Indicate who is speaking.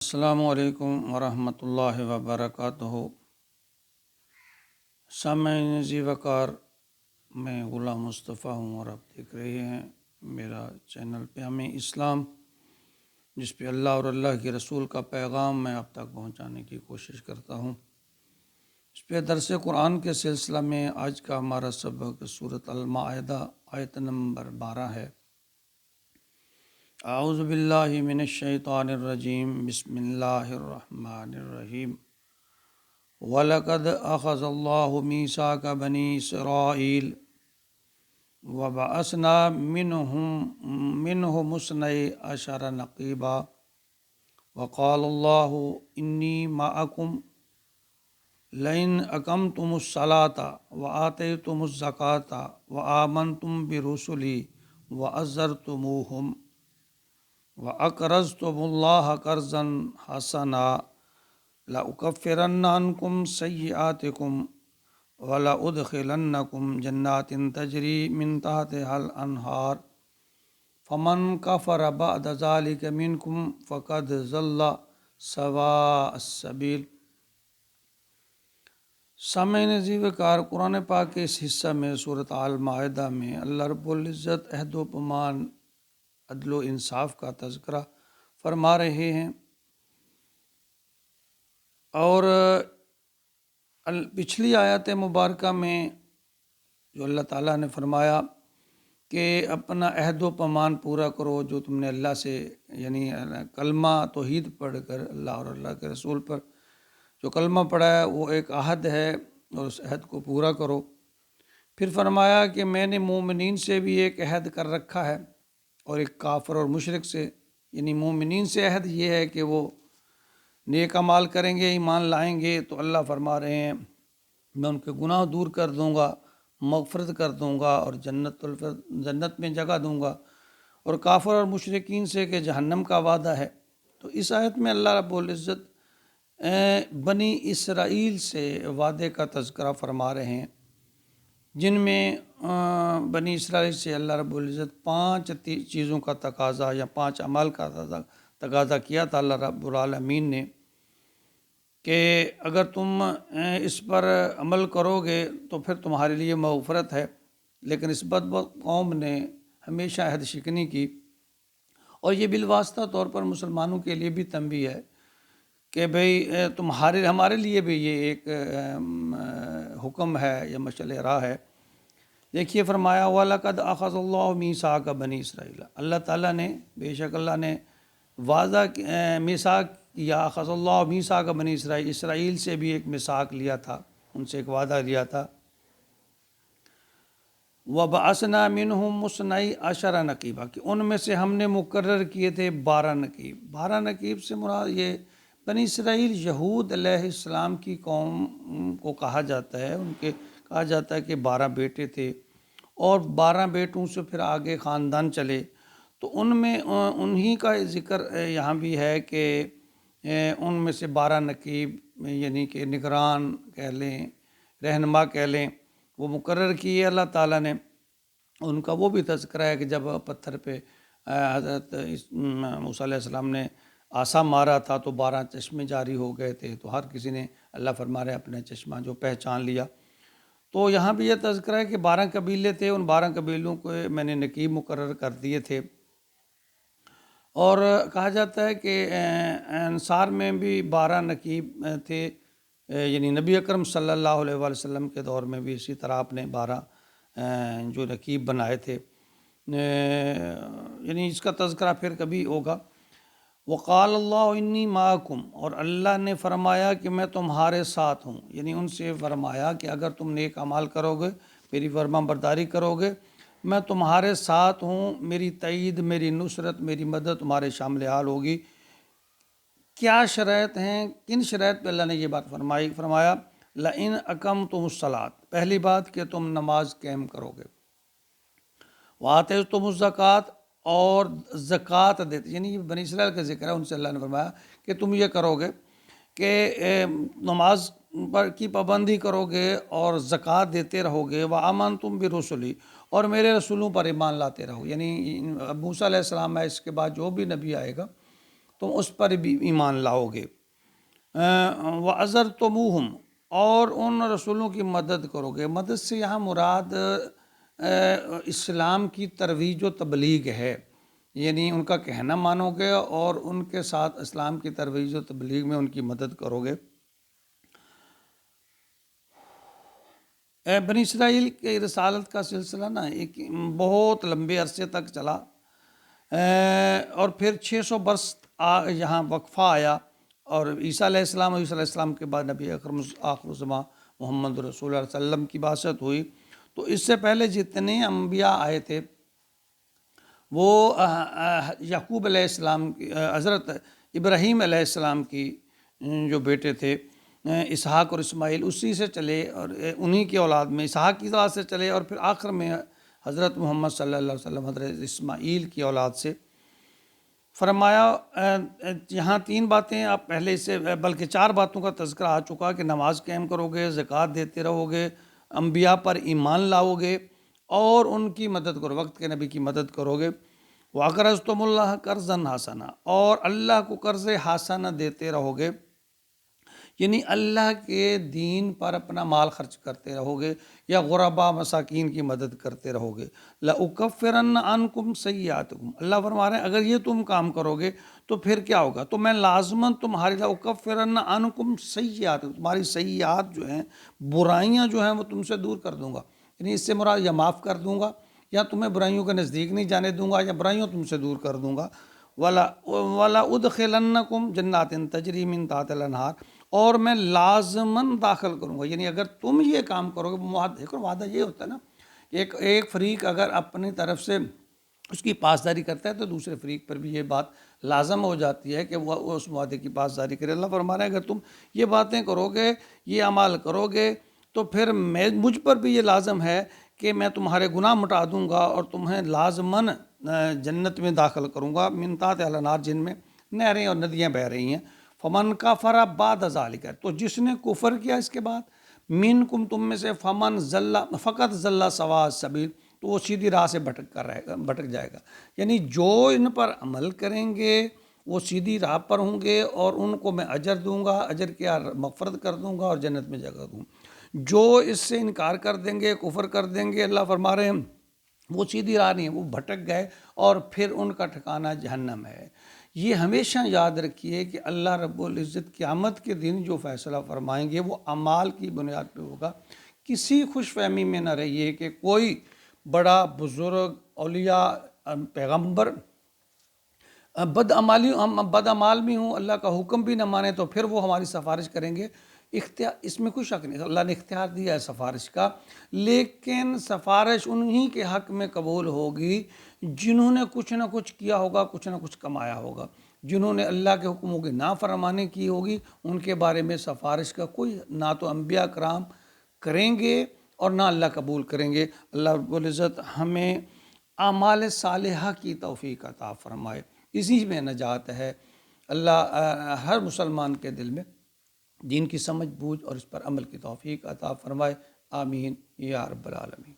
Speaker 1: السلام علیکم ورحمۃ اللہ وبرکاتہ۔ سامعین ذی وقار، میں غلام مصطفیٰ ہوں اور آپ دیکھ رہے ہیں میرا چینل پیام اسلام، جس پہ اللہ اور اللہ کے رسول کا پیغام میں آپ تک پہنچانے کی کوشش کرتا ہوں۔ اس پہ درس قرآن کے سلسلہ میں آج کا ہمارا سبق سورۃ المائدہ آیت نمبر 12 ہے۔ اعوذ باللہ من الشیطان الرجیم، بسم اللہ الرحمن الرحیم۔ وَلَقَدْ أَخَذَ اللَّهُ مِيثَاقَ بَنِي إِسْرَائِيلَ وَبَعَثْنَا مِنْهُمُ اثْنَيْ عَشَرَ نَقِيبًا وَقَالَ اللَّهُ إِنِّي مَعَكُمْ لَئِنْ أَقَمْتُمُ الصَّلَاةَ وَآتَيْتُمُ الزَّكَاةَ وَآمَنْتُمْ بِرُسُلِي وَعَزَّرْتُمُوهُمْ وَأَقْرَضْتُمُ اللَّهَ قَرْضًا حَسَنًا لَأُكَفِّرَنَّ عَنْكُمْ سَيِّئَاتِكُمْ وَلَأُدْخِلَنَّكُمْ جَنَّاتٍ تَجْرِي مِنْ تَحْتِهَا الْأَنْهَارُ فَمَنْ كَفَرَ بَعْدَ ذَلِكَ مِنْكُمْ فَقَدْ ضَلَّ سَوَاءَ السَّبِيلِ۔ سامعین ذی وقار، قرآن پاک کے اس حصہ میں سورۃ المائدہ میں اللہ رب العزت عہد و پیمان، عدل و انصاف کا تذکرہ فرما رہے ہیں، اور پچھلی آیت مبارکہ میں جو اللہ تعالیٰ نے فرمایا کہ اپنا عہد و پیمان پورا کرو جو تم نے اللہ سے، یعنی کلمہ توحید پڑھ کر اللہ اور اللہ کے رسول پر جو کلمہ پڑھا ہے وہ ایک عہد ہے، اور اس عہد کو پورا کرو۔ پھر فرمایا کہ میں نے مومنین سے بھی ایک عہد کر رکھا ہے، اور ایک کافر اور مشرک سے، یعنی مومنین سے عہد یہ ہے کہ وہ نیک اعمال کریں گے، ایمان لائیں گے تو اللہ فرما رہے ہیں میں ان کے گناہ دور کر دوں گا، مغفرت کر دوں گا اور جنت میں جگہ دوں گا، اور کافر اور مشرکین سے کہ جہنم کا وعدہ ہے۔ تو اس آیت میں اللہ رب العزت بنی اسرائیل سے وعدے کا تذکرہ فرما رہے ہیں، جن میں بنی اسرائیل سے اللہ رب العزت 5 چیزوں کا تقاضا یا 5 اعمال کا تقاضا کیا تھا اللہ رب العالمین نے، کہ اگر تم اس پر عمل کرو گے تو پھر تمہارے لیے مغفرت ہے۔ لیکن اس بدبخت قوم نے ہمیشہ عہد شکنی کی، اور یہ بالواسطہ طور پر مسلمانوں کے لیے بھی تنبیہ ہے کہ بھئی ہمارے لیے بھی یہ ایک حکم ہے یا مشعل راہ ہے۔ دیکھیے فرمایا وَلَقَدْ أَخَذَ اللَّهُ مِيثَاقَ بَنِي إِسْرَائِيلَ، اللہ تعالیٰ نے، بے شک اللہ نے وعدہ میثاق کیا، أَخَذَ اللَّهُ مِيثَاقَ بَنِي إِسْرَائِيلَ، اسرائیل سے بھی ایک میثاق لیا تھا، ان سے ایک وعدہ لیا تھا۔ وَبَعَثْنَا مِنْهُمْ اثْنَيْ عَشَرَ نَقِيبًا، کہ ان میں سے ہم نے مقرر کیے تھے 12 نقیب۔ 12 نقیب سے مراد یہ بنی اسرائیل یہود علیہ السلام کی قوم کو کہا جاتا ہے، ان کے کہا جاتا ہے کہ 12 بیٹے تھے، اور 12 بیٹوں سے پھر آگے خاندان چلے، تو ان میں انہی کا ذکر یہاں بھی ہے کہ ان میں سے 12 نقیب، یعنی کہ نگران کہہ لیں، رہنما کہہ لیں، وہ مقرر کیے اللہ تعالیٰ نے۔ ان کا وہ بھی تذکرہ ہے کہ جب پتھر پہ حضرت موسیٰ علیہ السلام نے عصا مارا تھا تو 12 چشمے جاری ہو گئے تھے، تو ہر کسی نے، اللہ فرما رہے اپنے چشمہ جو پہچان لیا۔ تو یہاں بھی یہ تذکرہ ہے کہ 12 قبیلے تھے، ان 12 قبیلوں کو میں نے نقیب مقرر کر دیے تھے۔ اور کہا جاتا ہے کہ انصار میں بھی 12 نقیب تھے، یعنی نبی اکرم صلی اللہ علیہ وآلہ وسلم کے دور میں بھی اسی طرح آپ نے 12 جو نقیب بنائے تھے، یعنی اس کا تذکرہ پھر کبھی ہوگا۔ وقال اللہ انی معکم، اور اللہ نے فرمایا کہ میں تمہارے ساتھ ہوں، یعنی ان سے فرمایا کہ اگر تم نیک اعمال کرو گے، میری فرما برداری کرو گے، میں تمہارے ساتھ ہوں، میری تائید، میری نصرت، میری مدد تمہارے شامل حال ہوگی۔ کیا شرائط ہیں، کن شرائط پہ اللہ نے یہ بات فرمایا لَإِنْ أَقَمْتُمُ الصَّلَاةَ، پہلی بات کہ تم نماز قائم کرو گے، وَآتَيْتُمُ الزَّكَاةَ، اور زکوٰۃ دیتے، یعنی بنی اسرائیل کا ذکر ہے، ان سے اللہ نے فرمایا کہ تم یہ کرو گے کہ نماز پر کی پابندی کرو گے اور زکوٰۃ دیتے رہو گے، وَآمَنْتُمْ بِرُسُلِي، اور میرے رسولوں پر ایمان لاتے رہو، یعنی موسیٰ علیہ السلام ہے، اس کے بعد جو بھی نبی آئے گا تم اس پر بھی ایمان لاؤ گے۔ وَعَزَرْتُمُوهُمْ، اور ان رسولوں کی مدد کرو گے۔ مدد سے یہاں مراد اسلام کی ترویج و تبلیغ ہے، یعنی ان کا کہنا مانو گے اور ان کے ساتھ اسلام کی ترویج و تبلیغ میں ان کی مدد کرو گے۔ بنی اسرائیل کے رسالت کا سلسلہ نا ایک بہت لمبے عرصے تک چلا، اور پھر 600 برس یہاں وقفہ آیا، اور عیسیٰ علیہ السلام اور عیسیٰ علیہ السلام کے بعد نبی اکرم آخر الزماں محمد رسول اللہ علیہ وسلم کی بعثت ہوئی۔ تو اس سے پہلے جتنے انبیاء آئے تھے وہ یعقوب علیہ السلام کی، حضرت ابراہیم علیہ السلام کی جو بیٹے تھے اسحاق اور اسماعیل، اسی سے چلے، اور انہی کی اولاد میں اسحاق کی اولاد سے چلے، اور پھر آخر میں حضرت محمد صلی اللہ علیہ وسلم حضرت اسماعیل کی اولاد سے۔ فرمایا یہاں 3 باتیں آپ پہلے سے، بلکہ 4 باتوں کا تذکرہ آ چکا کہ نماز قائم کرو گے، زکوٰۃ دیتے رہو گے، انبیاء پر ایمان لاؤ گے، اور ان کی مدد کرو، وقت کے نبی کی مدد کرو گے۔ وَأَقْرَضْتُمُ اللَّهَ قَرْضًا حَسَنًا، اور اللہ کو قرض حسنہ دیتے رہو گے، یعنی اللہ کے دین پر اپنا مال خرچ کرتے رہو گے، یا غربا مساکین کی مدد کرتے رہو گے۔ لَأُكَفِّرَنَّ عَنْكُمْ سَيِّئَاتِكُمْ، اللہ فرما رہے ہیں اگر یہ تم کام کرو گے تو پھر کیا ہوگا، تو میں لازماً تمہاری لَأُكَفِّرَنَّ عَنْكُمْ سَيِّئَاتِكُمْ، تمہاری سیئات جو ہیں، برائیاں جو ہیں وہ تم سے دور کر دوں گا، یعنی اس سے مراد یا معاف کر دوں گا، یا تمہیں برائیوں کے نزدیک نہیں جانے دوں گا، یا برائیوں تم سے دور کر دوں گا۔ وَلَا أُدْخِلَنَّكُمْ جَنَّاتٍ تَجْرِي مِن تَحْتِهَا الْأَنْهَارُ، اور میں لازماً داخل کروں گا، یعنی اگر تم یہ کام کرو گے، وعدہ یہ ہوتا ہے نا، ایک فریق اگر اپنی طرف سے اس کی پاسداری کرتا ہے تو دوسرے فریق پر بھی یہ بات لازم ہو جاتی ہے کہ وہ اس وعدے کی پاسداری کرے۔ اللہ فرما رہا ہے اگر تم یہ باتیں کرو گے، یہ اعمال کرو گے، تو پھر مجھ پر بھی یہ لازم ہے کہ میں تمہارے گناہ مٹا دوں گا اور تمہیں لازماً جنت میں داخل کروں گا، من تحتہا الانہار، جن میں نہریں اور ندیاں بہہ رہی ہیں۔ فمن کفر بعد ذالک، تو جس نے کفر کیا اس کے بعد، منکم، تم میں سے، فمن ضل، فقط ضل سواء السبیل، تو وہ سیدھی راہ سے بھٹک جائے گا، یعنی جو ان پر عمل کریں گے وہ سیدھی راہ پر ہوں گے، اور ان کو میں اجر دوں گا، اجر کیا، مغفرت کر دوں گا اور جنت میں جگہ دوں گا۔ جو اس سے انکار کر دیں گے، کفر کر دیں گے، اللہ فرما رہے ہیں وہ سیدھی راہ نہیں ہے، وہ بھٹک گئے، اور پھر ان کا ٹھکانہ جہنم ہے۔ یہ ہمیشہ یاد رکھیے کہ اللہ رب العزت قیامت کے دن جو فیصلہ فرمائیں گے وہ اعمال کی بنیاد پہ ہوگا۔ کسی خوش فہمی میں نہ رہیے کہ کوئی بڑا بزرگ، اولیاء، پیغمبر بد عمال بھی ہوں، اللہ کا حکم بھی نہ مانے تو پھر وہ ہماری سفارش کریں گے، اس میں کوئی شک نہیں، اللہ نے اختیار دیا ہے سفارش کا، لیکن سفارش انہی کے حق میں قبول ہوگی جنہوں نے کچھ نہ کچھ کیا ہوگا، کچھ نہ کچھ کمایا ہوگا۔ جنہوں نے اللہ کے حکموں کی نافرمانی کی ہوگی ان کے بارے میں سفارش کا کوئی نہ تو انبیاء کرام کریں گے اور نہ اللہ قبول کریں گے۔ اللہ رب العزت ہمیں اعمال صالحہ کی توفیق عطا فرمائے، اسی میں نجات ہے۔ اللہ ہر مسلمان کے دل میں دین کی سمجھ بوجھ اور اس پر عمل کی توفیق عطا فرمائے، آمین یا رب العالمین۔